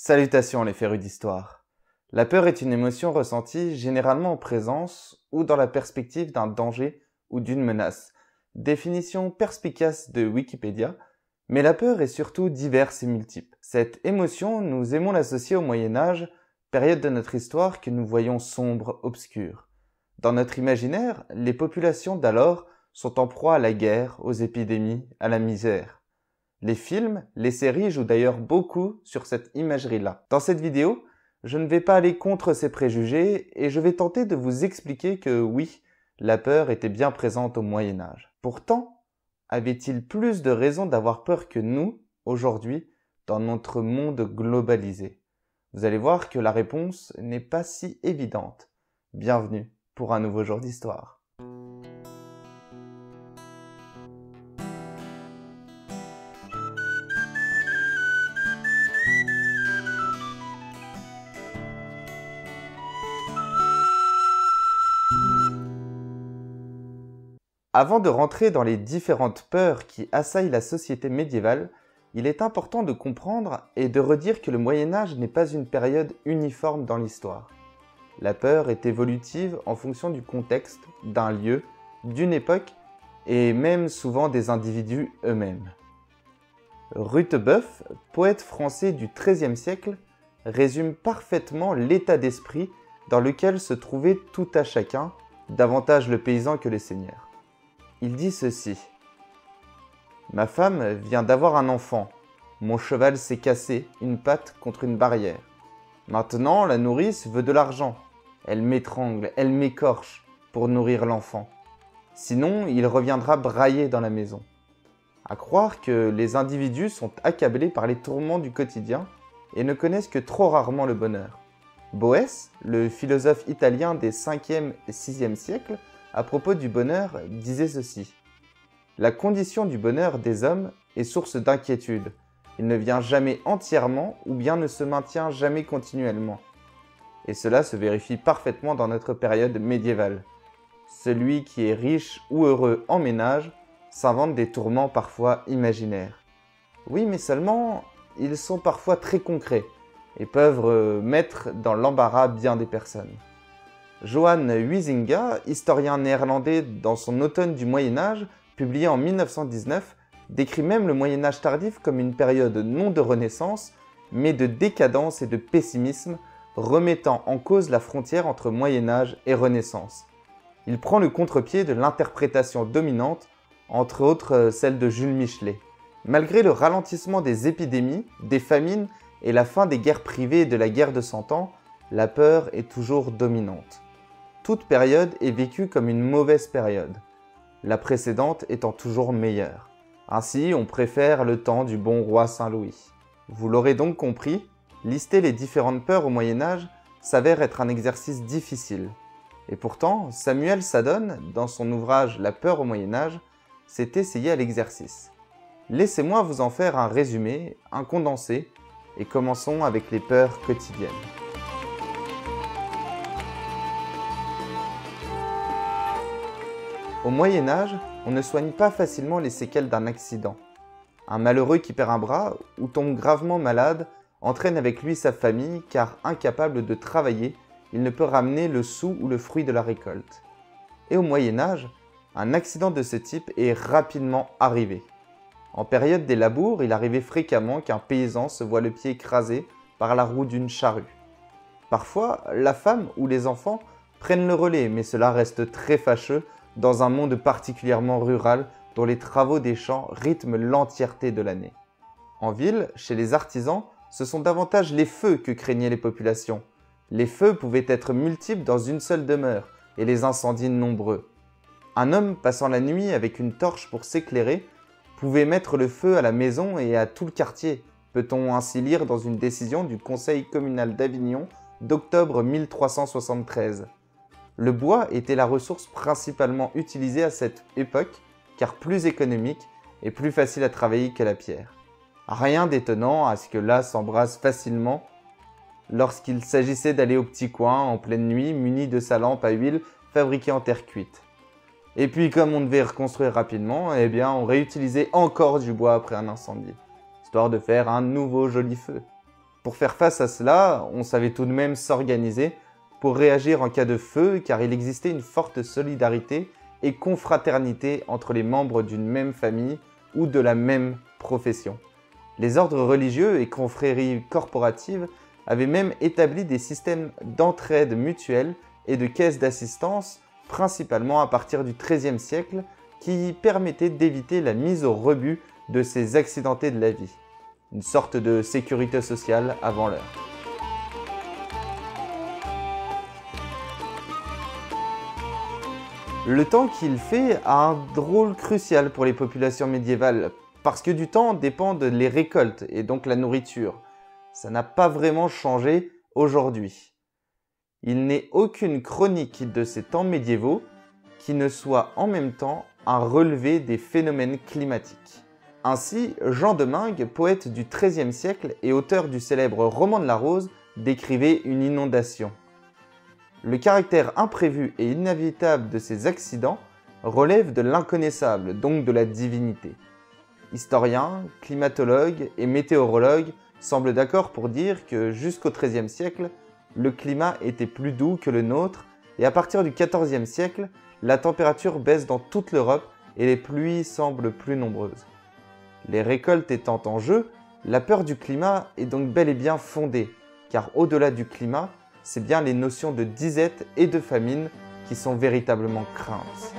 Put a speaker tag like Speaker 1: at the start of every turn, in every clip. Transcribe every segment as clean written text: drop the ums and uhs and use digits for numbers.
Speaker 1: Salutations les férus d'histoire. La peur est une émotion ressentie généralement en présence ou dans la perspective d'un danger ou d'une menace. Définition perspicace de Wikipédia, mais la peur est surtout diverse et multiple. Cette émotion, nous aimons l'associer au Moyen-Âge, période de notre histoire que nous voyons sombre, obscure. Dans notre imaginaire, les populations d'alors sont en proie à la guerre, aux épidémies, à la misère. Les films, les séries jouent d'ailleurs beaucoup sur cette imagerie-là. Dans cette vidéo, je ne vais pas aller contre ces préjugés et je vais tenter de vous expliquer que oui, la peur était bien présente au Moyen-Âge. Pourtant, avait-il plus de raisons d'avoir peur que nous, aujourd'hui, dans notre monde globalisé? Vous allez voir que la réponse n'est pas si évidente. Bienvenue pour un nouveau jour d'histoire. Avant de rentrer dans les différentes peurs qui assaillent la société médiévale, il est important de comprendre et de redire que le Moyen-Âge n'est pas une période uniforme dans l'histoire. La peur est évolutive en fonction du contexte, d'un lieu, d'une époque et même souvent des individus eux-mêmes. Rutebeuf, poète français du XIIIe siècle, résume parfaitement l'état d'esprit dans lequel se trouvait tout à chacun, davantage le paysan que le seigneur. Il dit ceci: « Ma femme vient d'avoir un enfant. Mon cheval s'est cassé une patte contre une barrière. Maintenant, la nourrice veut de l'argent. Elle m'étrangle, elle m'écorche pour nourrir l'enfant. Sinon, il reviendra brailler dans la maison. » À croire que les individus sont accablés par les tourments du quotidien et ne connaissent que trop rarement le bonheur. Boès, le philosophe italien des 5e et 6e siècles, à propos du bonheur, disait ceci: « La condition du bonheur des hommes est source d'inquiétude. Il ne vient jamais entièrement ou bien ne se maintient jamais continuellement. » Et cela se vérifie parfaitement dans notre période médiévale. Celui qui est riche ou heureux en ménage s'invente des tourments parfois imaginaires. Oui, mais seulement, ils sont parfois très concrets et peuvent mettre dans l'embarras bien des personnes. Johan Huizinga, historien néerlandais dans son Automne du Moyen-Âge, publié en 1919, décrit même le Moyen-Âge tardif comme une période non de renaissance, mais de décadence et de pessimisme, remettant en cause la frontière entre Moyen-Âge et Renaissance. Il prend le contre-pied de l'interprétation dominante, entre autres celle de Jules Michelet. Malgré le ralentissement des épidémies, des famines et la fin des guerres privées et de la guerre de 100 ans, la peur est toujours dominante. Toute période est vécue comme une mauvaise période, la précédente étant toujours meilleure. Ainsi, on préfère le temps du bon roi Saint-Louis. Vous l'aurez donc compris, lister les différentes peurs au Moyen-Âge s'avère être un exercice difficile. Et pourtant, Samuel Sadon, dans son ouvrage La peur au Moyen-Âge, s'est essayé à l'exercice. Laissez-moi vous en faire un résumé, un condensé, et commençons avec les peurs quotidiennes. Au Moyen-Âge, on ne soigne pas facilement les séquelles d'un accident. Un malheureux qui perd un bras ou tombe gravement malade entraîne avec lui sa famille car incapable de travailler, il ne peut ramener le sou ou le fruit de la récolte. Et au Moyen-Âge, un accident de ce type est rapidement arrivé. En période des labours, il arrivait fréquemment qu'un paysan se voie le pied écrasé par la roue d'une charrue. Parfois, la femme ou les enfants prennent le relais, mais cela reste très fâcheux dans un monde particulièrement rural dont les travaux des champs rythment l'entièreté de l'année. En ville, chez les artisans, ce sont davantage les feux que craignaient les populations. Les feux pouvaient être multiples dans une seule demeure et les incendies nombreux. Un homme passant la nuit avec une torche pour s'éclairer pouvait mettre le feu à la maison et à tout le quartier, peut-on ainsi lire dans une décision du Conseil communal d'Avignon d'octobre 1373. Le bois était la ressource principalement utilisée à cette époque, car plus économique et plus facile à travailler que la pierre. Rien d'étonnant à ce que là s'embrase facilement lorsqu'il s'agissait d'aller au petit coin en pleine nuit muni de sa lampe à huile fabriquée en terre cuite. Et puis comme on devait reconstruire rapidement, eh bien on réutilisait encore du bois après un incendie, histoire de faire un nouveau joli feu. Pour faire face à cela, on savait tout de même s'organiser pour réagir en cas de feu, car il existait une forte solidarité et confraternité entre les membres d'une même famille ou de la même profession. Les ordres religieux et confréries corporatives avaient même établi des systèmes d'entraide mutuelle et de caisses d'assistance, principalement à partir du XIIIe siècle, qui permettaient d'éviter la mise au rebut de ces accidentés de la vie. Une sorte de sécurité sociale avant l'heure. Le temps qu'il fait a un rôle crucial pour les populations médiévales, parce que du temps dépendent les récoltes et donc la nourriture. Ça n'a pas vraiment changé aujourd'hui. Il n'est aucune chronique de ces temps médiévaux qui ne soit en même temps un relevé des phénomènes climatiques. Ainsi, Jean de Meung, poète du XIIIe siècle et auteur du célèbre Roman de la Rose, décrivait une inondation. Le caractère imprévu et inévitable de ces accidents relève de l'inconnaissable, donc de la divinité. Historiens, climatologues et météorologues semblent d'accord pour dire que jusqu'au XIIIe siècle, le climat était plus doux que le nôtre et à partir du XIVe siècle, la température baisse dans toute l'Europe et les pluies semblent plus nombreuses. Les récoltes étant en jeu, la peur du climat est donc bel et bien fondée, car au-delà du climat, c'est bien les notions de disette et de famine qui sont véritablement craintes.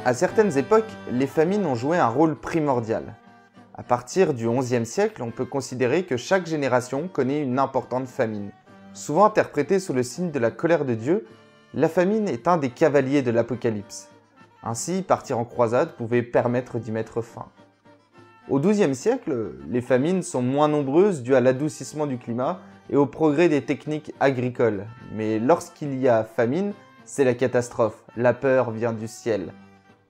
Speaker 1: À certaines époques, les famines ont joué un rôle primordial. À partir du XIe siècle, on peut considérer que chaque génération connaît une importante famine. Souvent interprétée sous le signe de la colère de Dieu, la famine est un des cavaliers de l'Apocalypse. Ainsi, partir en croisade pouvait permettre d'y mettre fin. Au XIIe siècle, les famines sont moins nombreuses dues à l'adoucissement du climat et au progrès des techniques agricoles. Mais lorsqu'il y a famine, c'est la catastrophe, la peur vient du ciel.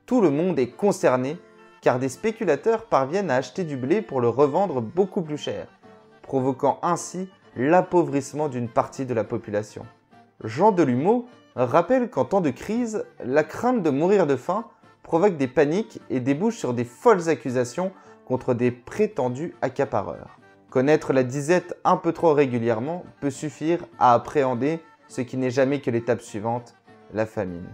Speaker 1: Tout le monde est concerné car des spéculateurs parviennent à acheter du blé pour le revendre beaucoup plus cher, provoquant ainsi l'appauvrissement d'une partie de la population. Jean Delumeau rappelle qu'en temps de crise, la crainte de mourir de faim provoque des paniques et débouche sur des folles accusations contre des prétendus accapareurs. Connaître la disette un peu trop régulièrement peut suffire à appréhender ce qui n'est jamais que l'étape suivante, la famine.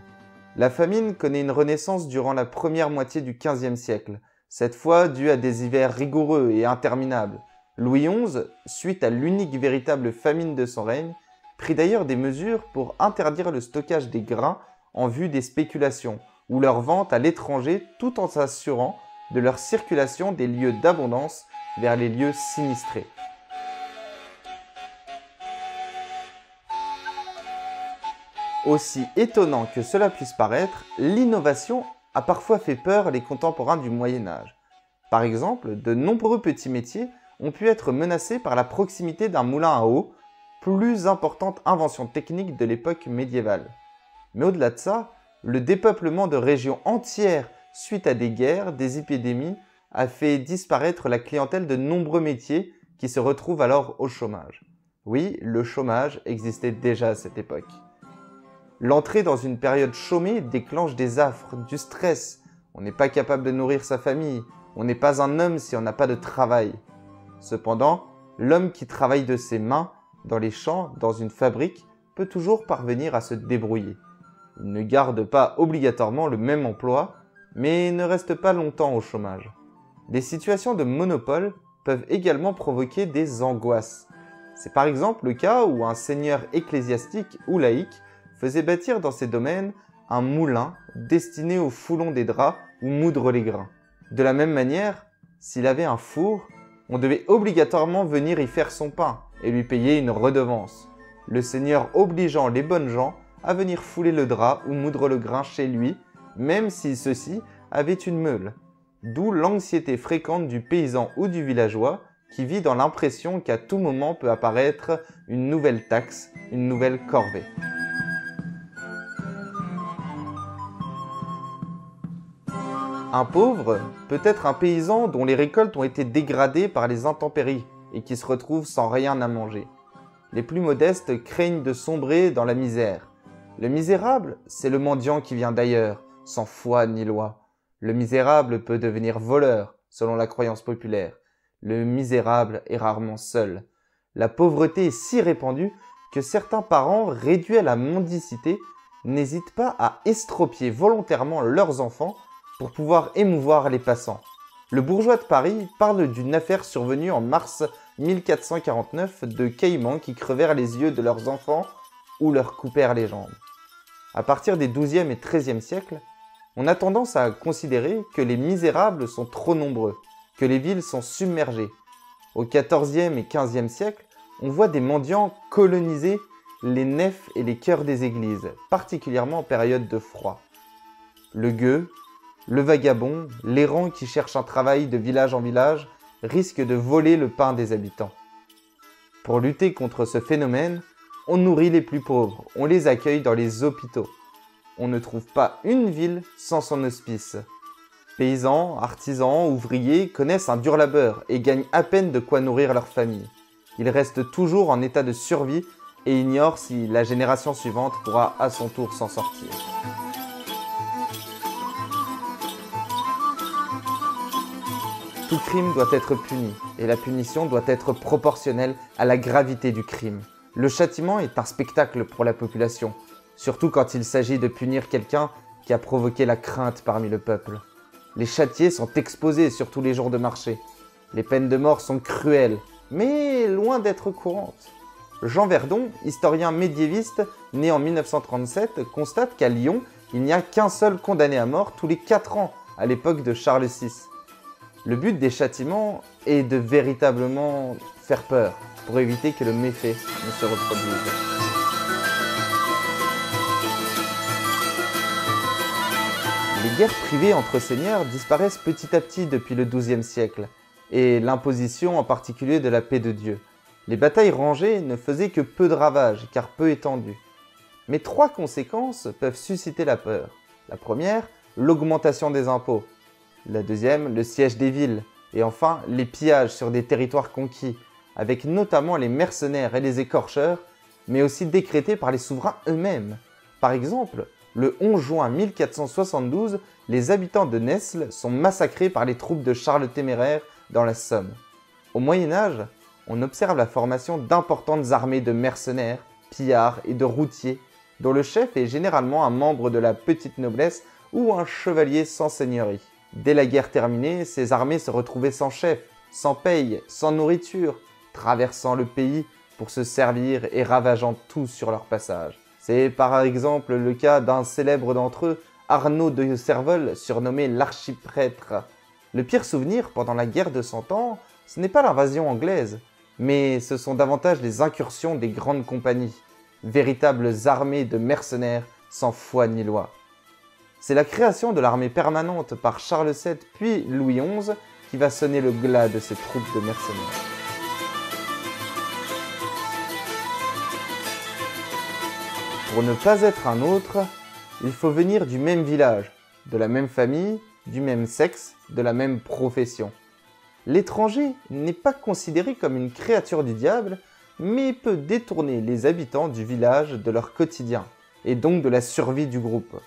Speaker 1: La famine connaît une renaissance durant la première moitié du XVe siècle, cette fois due à des hivers rigoureux et interminables. Louis XI, suite à l'unique véritable famine de son règne, prit d'ailleurs des mesures pour interdire le stockage des grains en vue des spéculations ou leur vente à l'étranger tout en s'assurant de leur circulation des lieux d'abondance vers les lieux sinistrés. Aussi étonnant que cela puisse paraître, l'innovation a parfois fait peur les contemporains du Moyen-Âge. Par exemple, de nombreux petits métiers ont pu être menacés par la proximité d'un moulin à eau, plus importante invention technique de l'époque médiévale. Mais au-delà de ça, le dépeuplement de régions entières suite à des guerres, des épidémies, a fait disparaître la clientèle de nombreux métiers qui se retrouvent alors au chômage. Oui, le chômage existait déjà à cette époque. L'entrée dans une période chômée déclenche des affres, du stress. On n'est pas capable de nourrir sa famille. On n'est pas un homme si on n'a pas de travail. Cependant, l'homme qui travaille de ses mains, dans les champs, dans une fabrique, peut toujours parvenir à se débrouiller. Il ne garde pas obligatoirement le même emploi, mais ne reste pas longtemps au chômage. Des situations de monopole peuvent également provoquer des angoisses. C'est par exemple le cas où un seigneur ecclésiastique ou laïque faisait bâtir dans ses domaines un moulin destiné au foulon des draps ou moudre les grains. De la même manière, s'il avait un four, on devait obligatoirement venir y faire son pain et lui payer une redevance, le seigneur obligeant les bonnes gens à venir fouler le drap ou moudre le grain chez lui, même si ceux-ci avaient une meule. D'où l'anxiété fréquente du paysan ou du villageois qui vit dans l'impression qu'à tout moment peut apparaître une nouvelle taxe, une nouvelle corvée. Un pauvre peut être un paysan dont les récoltes ont été dégradées par les intempéries et qui se retrouve sans rien à manger. Les plus modestes craignent de sombrer dans la misère. Le misérable, c'est le mendiant qui vient d'ailleurs, sans foi ni loi. Le misérable peut devenir voleur, selon la croyance populaire. Le misérable est rarement seul. La pauvreté est si répandue que certains parents réduits à la mendicité n'hésitent pas à estropier volontairement leurs enfants pour pouvoir émouvoir les passants. Le bourgeois de Paris parle d'une affaire survenue en mars 1449 de caïmans qui crevèrent les yeux de leurs enfants ou leur coupèrent les jambes. À partir des XIIe et XIIIe siècles, on a tendance à considérer que les misérables sont trop nombreux, que les villes sont submergées. Au XIVe et XVe siècle, on voit des mendiants coloniser les nefs et les chœurs des églises, particulièrement en période de froid. Le gueux, le vagabond, l'errant qui cherche un travail de village en village, risque de voler le pain des habitants. Pour lutter contre ce phénomène, on nourrit les plus pauvres, on les accueille dans les hôpitaux. On ne trouve pas une ville sans son hospice. Paysans, artisans, ouvriers connaissent un dur labeur et gagnent à peine de quoi nourrir leur famille. Ils restent toujours en état de survie et ignorent si la génération suivante pourra à son tour s'en sortir. Tout crime doit être puni et la punition doit être proportionnelle à la gravité du crime. Le châtiment est un spectacle pour la population, surtout quand il s'agit de punir quelqu'un qui a provoqué la crainte parmi le peuple. Les châtiés sont exposés sur tous les jours de marché. Les peines de mort sont cruelles, mais loin d'être courantes. Jean Verdon, historien médiéviste né en 1937, constate qu'à Lyon, il n'y a qu'un seul condamné à mort tous les 4 ans à l'époque de Charles VI. Le but des châtiments est de véritablement faire peur pour éviter que le méfait ne se reproduise. Les guerres privées entre seigneurs disparaissent petit à petit depuis le XIIe siècle, et l'imposition en particulier de la paix de Dieu. Les batailles rangées ne faisaient que peu de ravages, car peu étendues. Mais 3 conséquences peuvent susciter la peur. La première, l'augmentation des impôts. La deuxième, le siège des villes. Et enfin, les pillages sur des territoires conquis, avec notamment les mercenaires et les écorcheurs, mais aussi décrétés par les souverains eux-mêmes. Par exemple, le 11 juin 1472, les habitants de Nesle sont massacrés par les troupes de Charles le Téméraire dans la Somme. Au Moyen-Âge, on observe la formation d'importantes armées de mercenaires, pillards et de routiers, dont le chef est généralement un membre de la petite noblesse ou un chevalier sans seigneurie. Dès la guerre terminée, ces armées se retrouvaient sans chef, sans paye, sans nourriture, traversant le pays pour se servir et ravageant tout sur leur passage. C'est par exemple le cas d'un célèbre d'entre eux, Arnaud de Serval, surnommé l'archiprêtre. Le pire souvenir pendant la guerre de 100 ans, ce n'est pas l'invasion anglaise, mais ce sont davantage les incursions des grandes compagnies, véritables armées de mercenaires sans foi ni loi. C'est la création de l'armée permanente par Charles VII puis Louis XI qui va sonner le glas de ces troupes de mercenaires. Pour ne pas être un autre, il faut venir du même village, de la même famille, du même sexe, de la même profession. L'étranger n'est pas considéré comme une créature du diable, mais peut détourner les habitants du village de leur quotidien, et donc de la survie du groupe.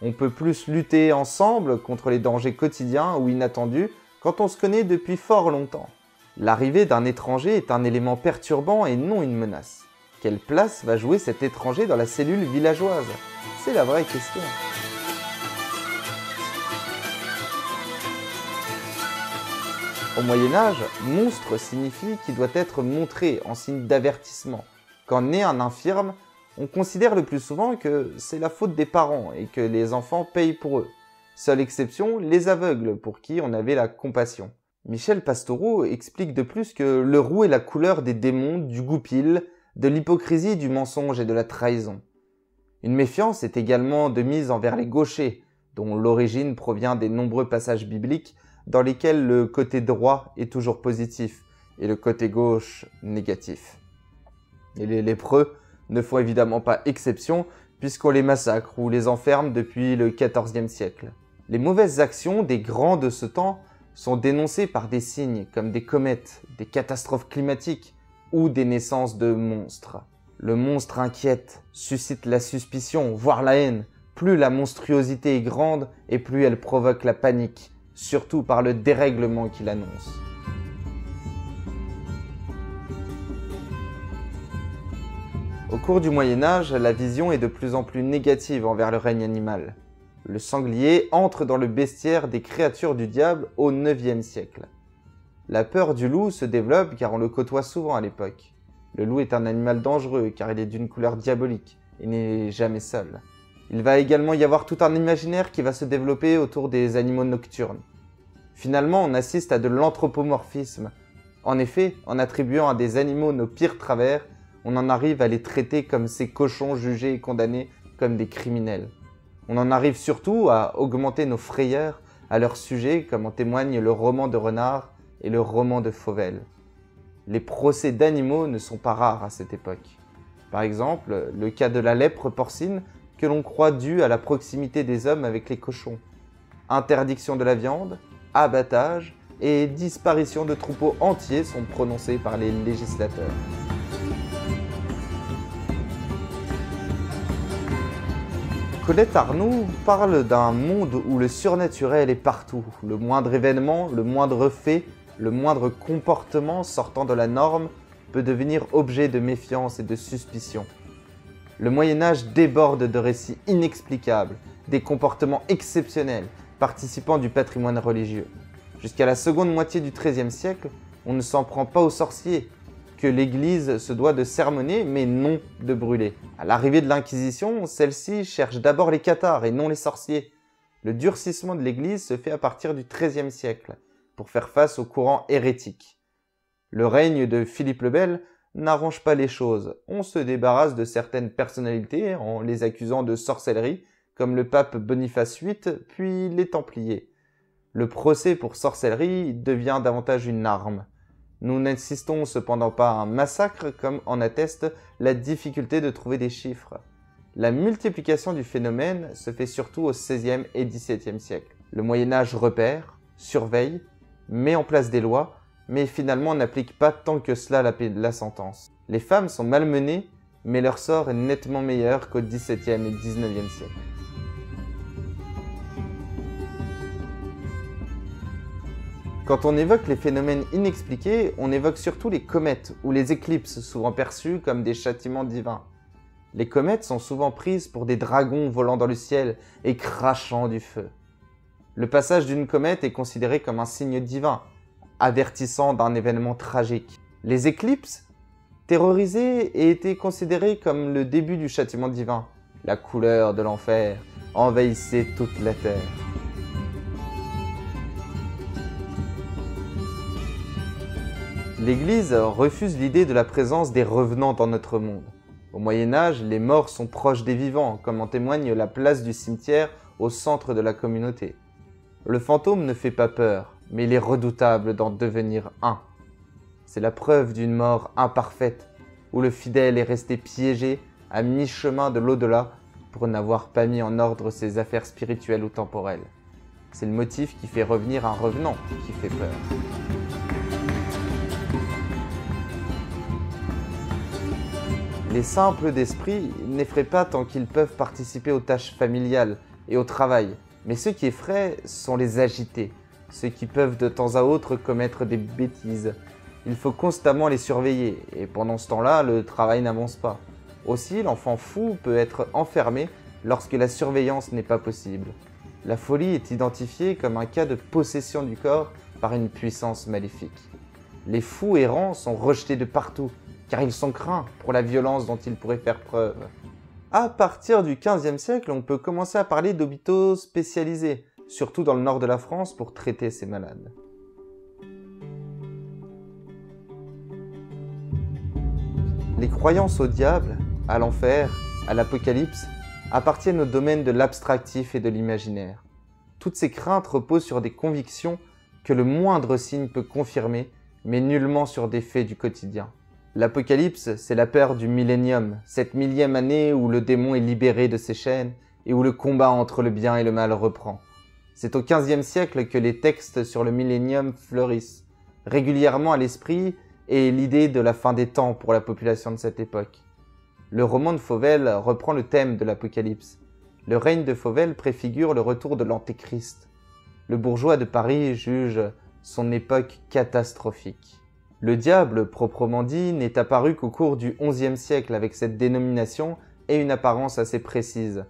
Speaker 1: On peut plus lutter ensemble contre les dangers quotidiens ou inattendus quand on se connaît depuis fort longtemps. L'arrivée d'un étranger est un élément perturbant et non une menace. Quelle place va jouer cet étranger dans la cellule villageoise? C'est la vraie question. Au Moyen-Âge, monstre signifie qu'il doit être montré en signe d'avertissement. Quand naît un infirme, on considère le plus souvent que c'est la faute des parents et que les enfants payent pour eux. Seule exception, les aveugles pour qui on avait la compassion. Michel Pastoureau explique de plus que le roux est la couleur des démons, du goupil, de l'hypocrisie, du mensonge et de la trahison. Une méfiance est également de mise envers les gauchers, dont l'origine provient des nombreux passages bibliques dans lesquels le côté droit est toujours positif et le côté gauche négatif. Et les lépreux ne font évidemment pas exception puisqu'on les massacre ou les enferme depuis le XIVe siècle. Les mauvaises actions des grands de ce temps sont dénoncées par des signes comme des comètes, des catastrophes climatiques ou des naissances de monstres. Le monstre inquiète, suscite la suspicion, voire la haine, Plus la monstruosité est grande et plus elle provoque la panique, surtout par le dérèglement qu'il annonce. Au cours du Moyen-Âge, la vision est de plus en plus négative envers le règne animal. Le sanglier entre dans le bestiaire des créatures du diable au IXe siècle. La peur du loup se développe car on le côtoie souvent à l'époque. Le loup est un animal dangereux car il est d'une couleur diabolique et n'est jamais seul. Il va également y avoir tout un imaginaire qui va se développer autour des animaux nocturnes. Finalement, on assiste à de l'anthropomorphisme. En effet, en attribuant à des animaux nos pires travers, on en arrive à les traiter comme ces cochons jugés et condamnés comme des criminels. On en arrive surtout à augmenter nos frayeurs à leur sujet, comme en témoigne le roman de Renard et le roman de Fauvel. Les procès d'animaux ne sont pas rares à cette époque. Par exemple, le cas de la lèpre porcine que l'on croit due à la proximité des hommes avec les cochons. Interdiction de la viande, abattage et disparition de troupeaux entiers sont prononcés par les législateurs. Colette Arnoult parle d'un monde où le surnaturel est partout. Le moindre événement, le moindre fait, le moindre comportement sortant de la norme peut devenir objet de méfiance et de suspicion. Le Moyen-Âge déborde de récits inexplicables, des comportements exceptionnels, participant du patrimoine religieux. Jusqu'à la seconde moitié du XIIIe siècle, on ne s'en prend pas aux sorciers, que l'Église se doit de sermonner, mais non de brûler. À l'arrivée de l'Inquisition, celle-ci cherche d'abord les cathares et non les sorciers. Le durcissement de l'Église se fait à partir du XIIIe siècle, pour faire face aux courants hérétiques. Le règne de Philippe le Bel n'arrange pas les choses. On se débarrasse de certaines personnalités en les accusant de sorcellerie, comme le pape Boniface VIII, puis les Templiers. Le procès pour sorcellerie devient davantage une arme. Nous n'assistons cependant pas à un massacre comme en atteste la difficulté de trouver des chiffres. La multiplication du phénomène se fait surtout au XVIe et XVIIe siècle. Le Moyen-Âge repère, surveille, met en place des lois, mais finalement n'applique pas tant que cela la sentence. Les femmes sont malmenées, mais leur sort est nettement meilleur qu'au XVIIe et XIXe siècle. Quand on évoque les phénomènes inexpliqués, on évoque surtout les comètes ou les éclipses, souvent perçues comme des châtiments divins. Les comètes sont souvent prises pour des dragons volant dans le ciel et crachant du feu. Le passage d'une comète est considéré comme un signe divin, avertissant d'un événement tragique. Les éclipses, terrorisées, étaient considérées comme le début du châtiment divin. La couleur de l'enfer envahissait toute la terre. L'Église refuse l'idée de la présence des revenants dans notre monde. Au Moyen-Âge, les morts sont proches des vivants, comme en témoigne la place du cimetière au centre de la communauté. Le fantôme ne fait pas peur, mais il est redoutable d'en devenir un. C'est la preuve d'une mort imparfaite, où le fidèle est resté piégé à mi-chemin de l'au-delà pour n'avoir pas mis en ordre ses affaires spirituelles ou temporelles. C'est le motif qui fait revenir un revenant qui fait peur. Les simples d'esprit n'effraient pas tant qu'ils peuvent participer aux tâches familiales et au travail, mais ceux qui effraient sont les agités, ceux qui peuvent de temps à autre commettre des bêtises. Il faut constamment les surveiller, et pendant ce temps-là, le travail n'avance pas. Aussi, l'enfant fou peut être enfermé lorsque la surveillance n'est pas possible. La folie est identifiée comme un cas de possession du corps par une puissance maléfique. Les fous errants sont rejetés de partout, car ils sont craints pour la violence dont ils pourraient faire preuve. À partir du XVe siècle, on peut commencer à parler d'hôpitaux spécialisés, surtout dans le nord de la France, pour traiter ces malades. Les croyances au diable, à l'enfer, à l'apocalypse, appartiennent au domaine de l'abstractif et de l'imaginaire. Toutes ces craintes reposent sur des convictions que le moindre signe peut confirmer, mais nullement sur des faits du quotidien. L'Apocalypse, c'est la peur du millénium, cette millième année où le démon est libéré de ses chaînes et où le combat entre le bien et le mal reprend. C'est au XVe siècle que les textes sur le millénium fleurissent, régulièrement à l'esprit, et l'idée de la fin des temps pour la population de cette époque. Le roman de Fauvel reprend le thème de l'Apocalypse. Le règne de Fauvel préfigure le retour de l'Antéchrist. Le bourgeois de Paris juge son époque catastrophique. Le diable, proprement dit, n'est apparu qu'au cours du XIe siècle avec cette dénomination et une apparence assez précise.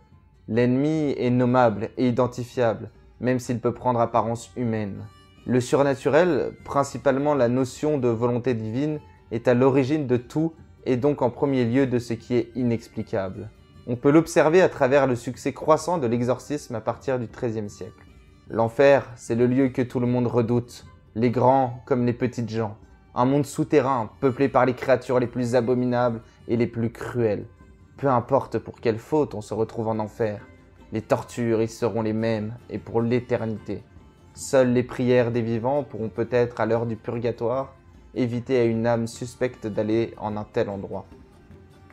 Speaker 1: L'ennemi est nommable et identifiable, même s'il peut prendre apparence humaine. Le surnaturel, principalement la notion de volonté divine, est à l'origine de tout et donc en premier lieu de ce qui est inexplicable. On peut l'observer à travers le succès croissant de l'exorcisme à partir du XIIIe siècle. L'enfer, c'est le lieu que tout le monde redoute, les grands comme les petites gens. Un monde souterrain, peuplé par les créatures les plus abominables et les plus cruelles. Peu importe pour quelle faute on se retrouve en enfer, les tortures y seront les mêmes et pour l'éternité. Seules les prières des vivants pourront peut-être, à l'heure du purgatoire, éviter à une âme suspecte d'aller en un tel endroit.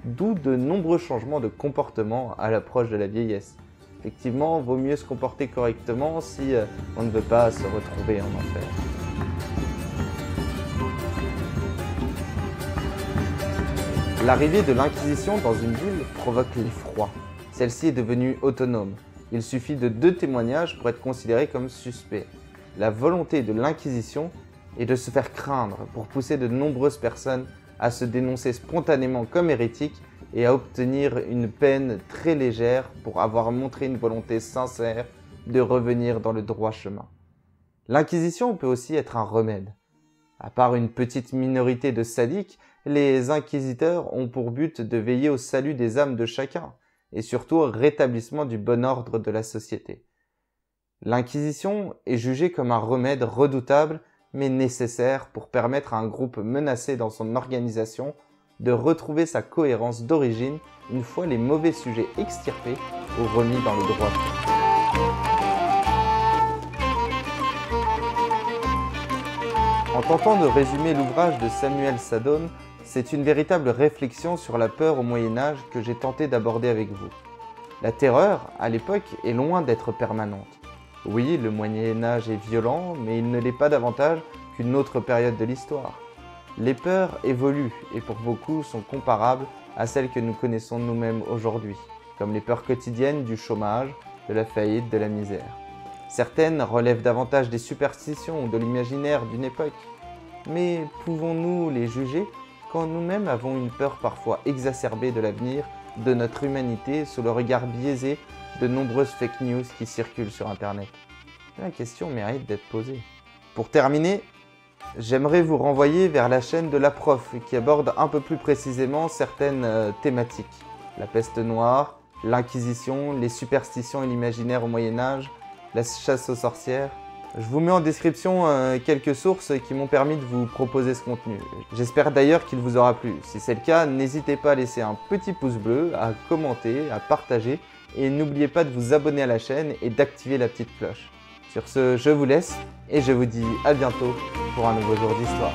Speaker 1: D'où de nombreux changements de comportement à l'approche de la vieillesse. Effectivement, vaut mieux se comporter correctement si on ne veut pas se retrouver en enfer. L'arrivée de l'Inquisition dans une ville provoque l'effroi. Celle-ci est devenue autonome. Il suffit de 2 témoignages pour être considéré comme suspect. La volonté de l'Inquisition est de se faire craindre pour pousser de nombreuses personnes à se dénoncer spontanément comme hérétiques et à obtenir une peine très légère pour avoir montré une volonté sincère de revenir dans le droit chemin. L'Inquisition peut aussi être un remède. À part une petite minorité de sadiques, les inquisiteurs ont pour but de veiller au salut des âmes de chacun, et surtout au rétablissement du bon ordre de la société. L'Inquisition est jugée comme un remède redoutable mais nécessaire pour permettre à un groupe menacé dans son organisation de retrouver sa cohérence d'origine une fois les mauvais sujets extirpés ou remis dans le droit chemin. En tentant de résumer l'ouvrage de Samuel Sadone, c'est une véritable réflexion sur la peur au Moyen-Âge que j'ai tenté d'aborder avec vous. La terreur, à l'époque, est loin d'être permanente. Oui, le Moyen-Âge est violent, mais il ne l'est pas davantage qu'une autre période de l'histoire. Les peurs évoluent et pour beaucoup sont comparables à celles que nous connaissons nous-mêmes aujourd'hui, comme les peurs quotidiennes du chômage, de la faillite, de la misère. Certaines relèvent davantage des superstitions ou de l'imaginaire d'une époque. Mais pouvons-nous les juger quand nous-mêmes avons une peur parfois exacerbée de l'avenir, de notre humanité, sous le regard biaisé de nombreuses fake news qui circulent sur Internet? La question mérite d'être posée. Pour terminer, j'aimerais vous renvoyer vers la chaîne de La Prof qui aborde un peu plus précisément certaines thématiques. La peste noire, l'Inquisition, les superstitions et l'imaginaire au Moyen-Âge, la chasse aux sorcières. Je vous mets en description quelques sources qui m'ont permis de vous proposer ce contenu. J'espère d'ailleurs qu'il vous aura plu. Si c'est le cas, n'hésitez pas à laisser un petit pouce bleu, à commenter, à partager et n'oubliez pas de vous abonner à la chaîne et d'activer la petite cloche. Sur ce, je vous laisse et je vous dis à bientôt pour un nouveau jour d'histoire.